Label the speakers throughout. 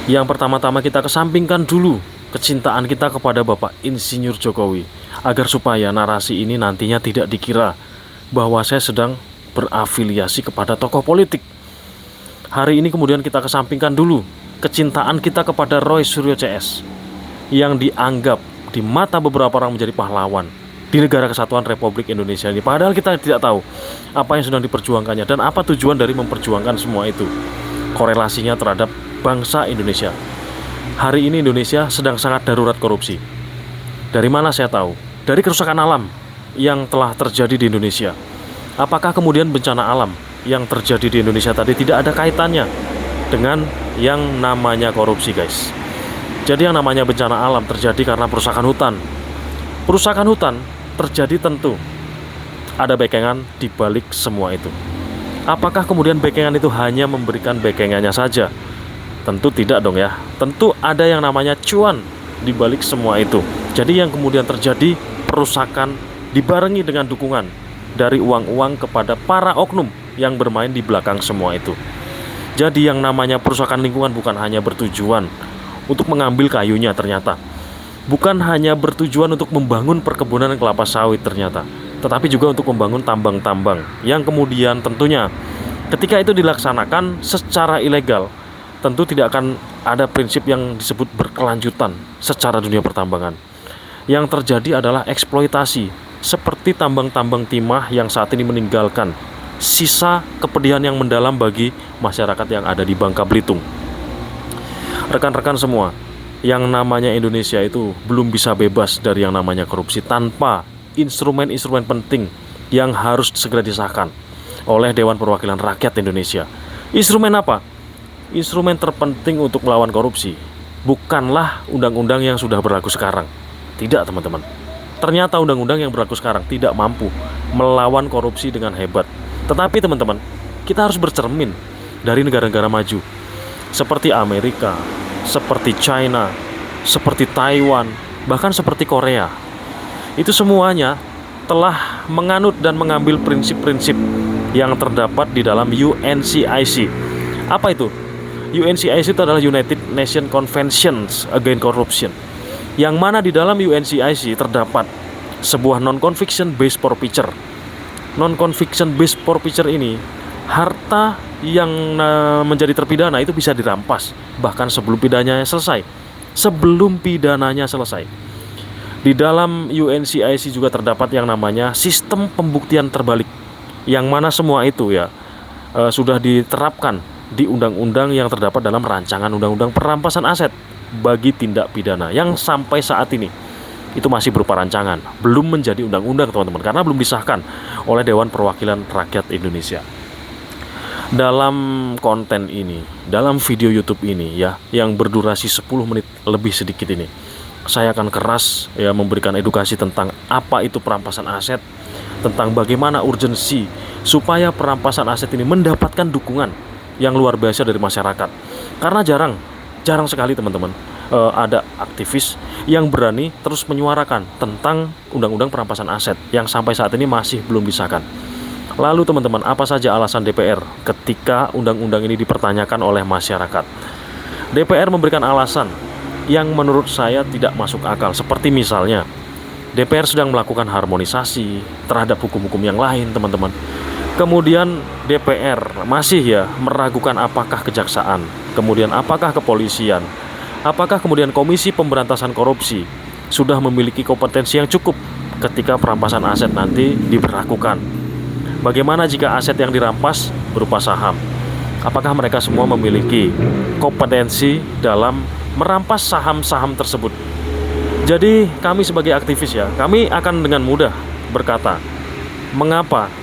Speaker 1: Yang pertama-tama kita kesampingkan dulu kecintaan kita kepada Bapak Insinyur Jokowi, agar supaya narasi ini nantinya tidak dikira bahwa saya sedang berafiliasi kepada tokoh politik. Hari ini kemudian kita kesampingkan dulu kecintaan kita kepada Roy Suryo CS, yang dianggap di mata beberapa orang menjadi pahlawan di negara kesatuan Republik Indonesia ini. Padahal kita tidak tahu apa yang sedang diperjuangkannya dan apa tujuan dari memperjuangkan semua itu. Korelasinya terhadap bangsa Indonesia. Hari ini Indonesia sedang sangat darurat korupsi. Dari mana saya tahu? Dari kerusakan alam yang telah terjadi di Indonesia. Apakah kemudian bencana alam yang terjadi di Indonesia tadi tidak ada kaitannya dengan yang namanya korupsi, guys? Jadi yang namanya bencana alam terjadi karena perusakan hutan. Perusakan hutan terjadi tentu ada bekengan di balik semua itu. Apakah kemudian bekengan itu hanya memberikan bekengannya saja? Tentu tidak dong ya. Tentu ada yang namanya cuan di balik semua itu. Jadi yang kemudian terjadi perusakan dibarengi dengan dukungan dari uang-uang kepada para oknum yang bermain di belakang semua itu. Jadi yang namanya perusakan lingkungan bukan hanya bertujuan untuk mengambil kayunya ternyata. Bukan hanya bertujuan untuk membangun perkebunan kelapa sawit ternyata, tetapi juga untuk membangun tambang-tambang yang kemudian tentunya ketika itu dilaksanakan secara ilegal, tentu tidak akan ada prinsip yang disebut berkelanjutan secara dunia pertambangan. Yang terjadi adalah eksploitasi, seperti tambang-tambang timah yang saat ini meninggalkan sisa kepedihan yang mendalam bagi masyarakat yang ada di Bangka Belitung. Rekan-rekan semua, yang namanya Indonesia itu belum bisa bebas dari yang namanya korupsi tanpa instrumen-instrumen penting yang harus segera disahkan oleh Dewan Perwakilan Rakyat Indonesia. Instrumen apa? Instrumen terpenting untuk melawan korupsi bukanlah undang-undang yang sudah berlaku sekarang. Tidak, teman-teman. Ternyata undang-undang yang berlaku sekarang tidak mampu melawan korupsi dengan hebat. Tetapi teman-teman, kita harus bercermin dari negara-negara maju seperti Amerika, seperti China, seperti Taiwan, bahkan seperti Korea. Itu semuanya telah menganut dan mengambil prinsip-prinsip yang terdapat di dalam UNCIC. Apa itu? UNCIC itu adalah United Nations Conventions Against Corruption, yang mana di dalam UNCIC terdapat sebuah non-conviction based forfeiture. Non-conviction based forfeiture ini, harta yang menjadi terpidana itu bisa dirampas bahkan sebelum pidananya selesai. Di dalam UNCIC juga terdapat yang namanya sistem pembuktian terbalik, yang mana semua itu ya sudah diterapkan di undang-undang yang terdapat dalam rancangan undang-undang perampasan aset bagi tindak pidana, yang sampai saat ini itu masih berupa rancangan, belum menjadi undang-undang, teman-teman, karena belum disahkan oleh Dewan Perwakilan Rakyat Indonesia. Dalam konten ini, dalam video YouTube ini ya, yang berdurasi 10 menit lebih sedikit ini, saya akan keras ya memberikan edukasi tentang apa itu perampasan aset, tentang bagaimana urgensi supaya perampasan aset ini mendapatkan dukungan yang luar biasa dari masyarakat. Karena jarang sekali, teman-teman, ada aktivis yang berani terus menyuarakan tentang undang-undang perampasan aset yang sampai saat ini masih belum disahkan. Lalu teman-teman, apa saja alasan DPR ketika undang-undang ini dipertanyakan oleh masyarakat? DPR memberikan alasan yang menurut saya tidak masuk akal, seperti misalnya DPR sedang melakukan harmonisasi terhadap hukum-hukum yang lain, teman-teman. Kemudian DPR masih ya meragukan apakah kejaksaan, kemudian apakah kepolisian, apakah kemudian Komisi Pemberantasan Korupsi sudah memiliki kompetensi yang cukup ketika perampasan aset nanti diberlakukan. Bagaimana jika aset yang dirampas berupa saham? Apakah mereka semua memiliki kompetensi dalam merampas saham-saham tersebut? Jadi kami sebagai aktivis ya, kami akan dengan mudah berkata, mengapa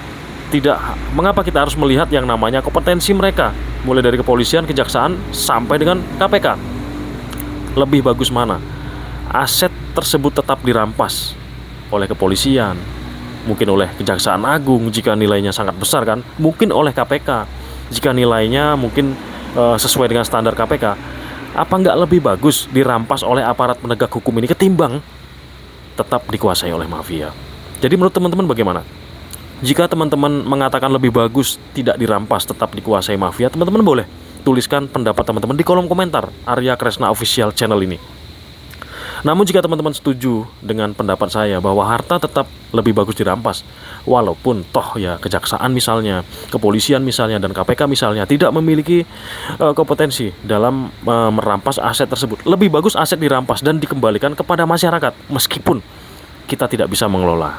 Speaker 1: kita harus melihat yang namanya kompetensi mereka, mulai dari kepolisian, kejaksaan, sampai dengan KPK. Lebih bagus mana? Aset tersebut tetap dirampas oleh kepolisian, mungkin oleh Kejaksaan Agung jika nilainya sangat besar kan, mungkin oleh KPK jika nilainya mungkin sesuai dengan standar KPK. Apa nggak lebih bagus dirampas oleh aparat penegak hukum ini ketimbang tetap dikuasai oleh mafia? Jadi menurut teman-teman bagaimana? Jika teman-teman mengatakan lebih bagus tidak dirampas tetap dikuasai mafia, teman-teman boleh. tuliskan pendapat teman-teman di kolom komentar Arya Kresna Official channel ini. Namun jika teman-teman setuju dengan pendapat saya bahwa harta tetap lebih bagus dirampas, walaupun toh ya kejaksaan misalnya, kepolisian misalnya, dan KPK misalnya tidak memiliki kompetensi dalam merampas aset tersebut, lebih bagus aset dirampas dan dikembalikan kepada masyarakat meskipun kita tidak bisa mengelola.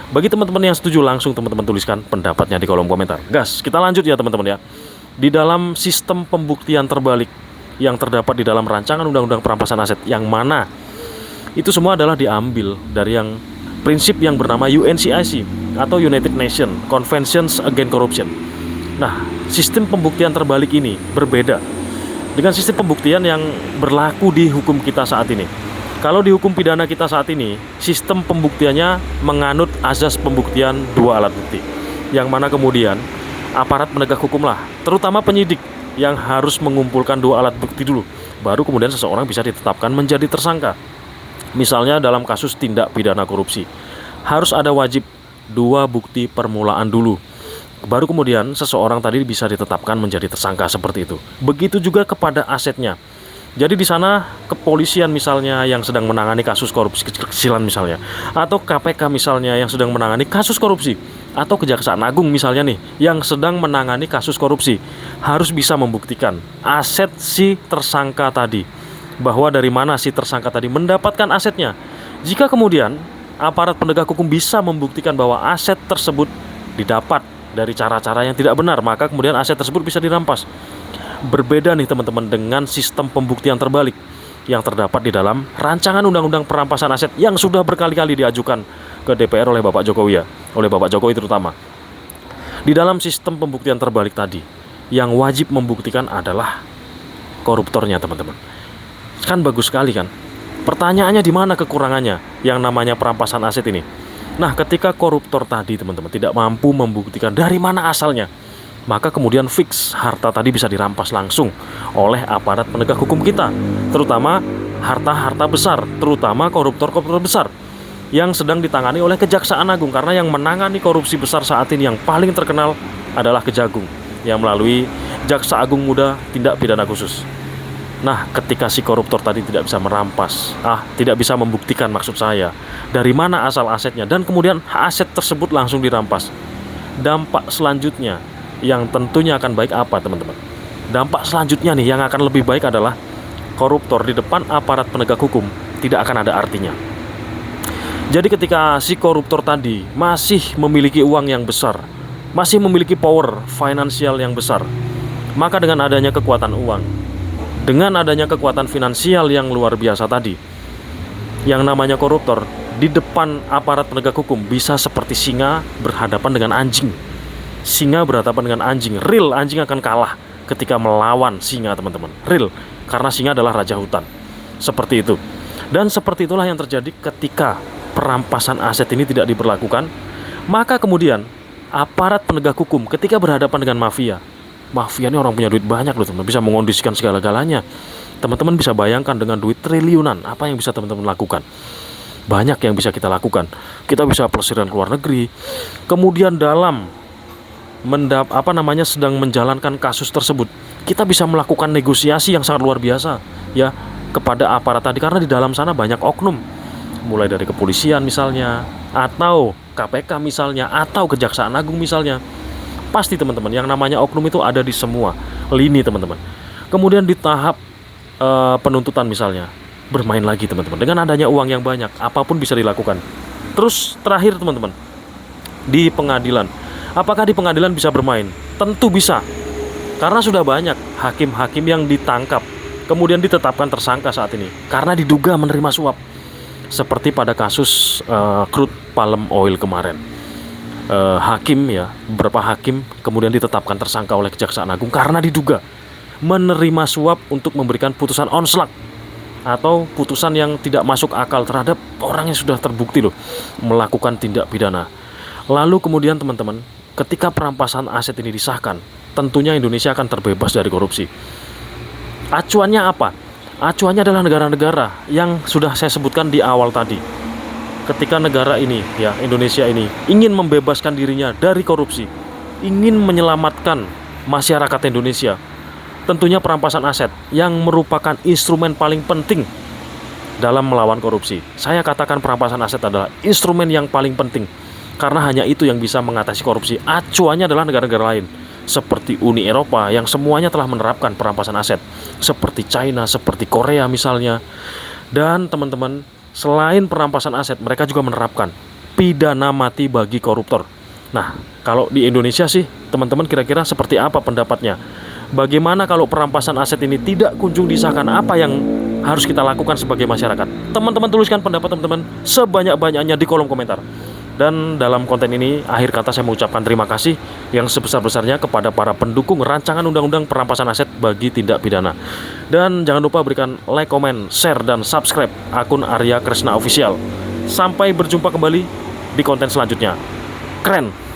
Speaker 1: Bagi teman-teman yang setuju, langsung teman-teman tuliskan pendapatnya di kolom komentar. Gas, kita lanjut ya teman-teman ya. Di dalam sistem pembuktian terbalik yang terdapat di dalam rancangan undang-undang perampasan aset, yang mana itu semua adalah diambil dari yang prinsip yang bernama UNCIC atau United Nations Conventions Against Corruption. Nah, sistem pembuktian terbalik ini berbeda dengan sistem pembuktian yang berlaku di hukum kita saat ini. Kalau di hukum pidana kita saat ini, sistem pembuktiannya menganut azas pembuktian dua alat bukti, yang mana kemudian aparat penegak hukum lah, terutama penyidik, yang harus mengumpulkan dua alat bukti dulu, baru kemudian seseorang bisa ditetapkan menjadi tersangka. Misalnya dalam kasus tindak pidana korupsi, harus ada wajib dua bukti permulaan dulu, baru kemudian seseorang tadi bisa ditetapkan menjadi tersangka seperti itu. Begitu juga kepada asetnya. Jadi di sana kepolisian misalnya yang sedang menangani kasus korupsi kecil-kecilan misalnya, atau KPK misalnya yang sedang menangani kasus korupsi, atau Kejaksaan Agung misalnya nih yang sedang menangani kasus korupsi, harus bisa membuktikan aset si tersangka tadi, bahwa dari mana si tersangka tadi mendapatkan asetnya. Jika kemudian aparat penegak hukum bisa membuktikan bahwa aset tersebut didapat dari cara-cara yang tidak benar, maka kemudian aset tersebut bisa dirampas. Berbeda nih teman-teman dengan sistem pembuktian terbalik yang terdapat di dalam rancangan undang-undang perampasan aset yang sudah berkali-kali diajukan ke DPR oleh Bapak Jokowi ya, oleh Bapak Jokowi terutama. Di dalam sistem pembuktian terbalik tadi, yang wajib membuktikan adalah koruptornya teman-teman. Kan bagus sekali kan? Pertanyaannya di mana kekurangannya yang namanya perampasan aset ini? Nah, ketika koruptor tadi teman-teman tidak mampu membuktikan dari mana asalnya, maka kemudian fix harta tadi bisa dirampas langsung oleh aparat penegak hukum kita, terutama harta-harta besar, terutama koruptor-koruptor besar yang sedang ditangani oleh Kejaksaan Agung, karena yang menangani korupsi besar saat ini yang paling terkenal adalah Kejagung yang melalui Jaksa Agung Muda Tindak Pidana Khusus. Nah, ketika si koruptor tadi tidak bisa merampas, tidak bisa membuktikan maksud saya, dari mana asal asetnya, dan kemudian aset tersebut langsung dirampas, dampak selanjutnya yang tentunya akan baik apa teman-teman? Dampak selanjutnya nih yang akan lebih baik adalah koruptor di depan aparat penegak hukum tidak akan ada artinya. Jadi ketika si koruptor tadi masih memiliki uang yang besar, masih memiliki power finansial yang besar, maka dengan adanya kekuatan uang, dengan adanya kekuatan finansial yang luar biasa tadi, yang namanya koruptor di depan aparat penegak hukum bisa seperti singa berhadapan dengan anjing. Singa berhadapan dengan anjing, real anjing akan kalah ketika melawan singa teman-teman, real, karena singa adalah raja hutan. Seperti itu. Dan seperti itulah yang terjadi ketika perampasan aset ini tidak diberlakukan, maka kemudian aparat penegak hukum ketika berhadapan dengan mafia ini orang punya duit banyak loh teman-teman, bisa mengondisikan segala-galanya. Teman-teman bisa bayangkan dengan duit triliunan apa yang bisa teman-teman lakukan. Banyak yang bisa kita lakukan. Kita bisa pelesiran ke luar negeri. Kemudian dalam sedang menjalankan kasus tersebut, kita bisa melakukan negosiasi yang sangat luar biasa ya kepada aparat tadi, karena di dalam sana banyak oknum, mulai dari kepolisian misalnya, atau KPK misalnya, atau Kejaksaan Agung misalnya. Pasti teman-teman yang namanya oknum itu ada di semua lini teman-teman. Kemudian di tahap penuntutan misalnya, bermain lagi teman-teman, dengan adanya uang yang banyak apapun bisa dilakukan. Terus terakhir teman-teman, di pengadilan, apakah di pengadilan bisa bermain? Tentu bisa, karena sudah banyak hakim-hakim yang ditangkap kemudian ditetapkan tersangka saat ini karena diduga menerima suap, seperti pada kasus crude palm oil kemarin. Beberapa hakim kemudian ditetapkan tersangka oleh Kejaksaan Agung karena diduga menerima suap untuk memberikan putusan onslaught atau putusan yang tidak masuk akal terhadap orang yang sudah terbukti loh melakukan tindak pidana. Lalu kemudian teman-teman, ketika perampasan aset ini disahkan, tentunya Indonesia akan terbebas dari korupsi. Acuannya apa? Acuannya adalah negara-negara yang sudah saya sebutkan di awal tadi. Ketika negara ini, ya Indonesia ini, ingin membebaskan dirinya dari korupsi, ingin menyelamatkan masyarakat Indonesia, tentunya perampasan aset yang merupakan instrumen paling penting dalam melawan korupsi. Saya katakan perampasan aset adalah instrumen yang paling penting karena hanya itu yang bisa mengatasi korupsi. Acuannya adalah negara-negara lain seperti Uni Eropa yang semuanya telah menerapkan perampasan aset, seperti China, seperti Korea misalnya. Dan teman-teman, selain perampasan aset, mereka juga menerapkan pidana mati bagi koruptor. Nah, kalau di Indonesia sih, teman-teman kira-kira seperti apa pendapatnya? Bagaimana kalau perampasan aset ini tidak kunjung disahkan? Apa yang harus kita lakukan sebagai masyarakat? Teman-teman tuliskan pendapat teman-teman sebanyak-banyaknya di kolom komentar. Dan dalam konten ini, akhir kata saya mengucapkan terima kasih yang sebesar-besarnya kepada para pendukung rancangan undang-undang perampasan aset bagi tindak pidana. Dan jangan lupa berikan like, komen, share, dan subscribe akun Arya Kresna Official. Sampai berjumpa kembali di konten selanjutnya. Keren!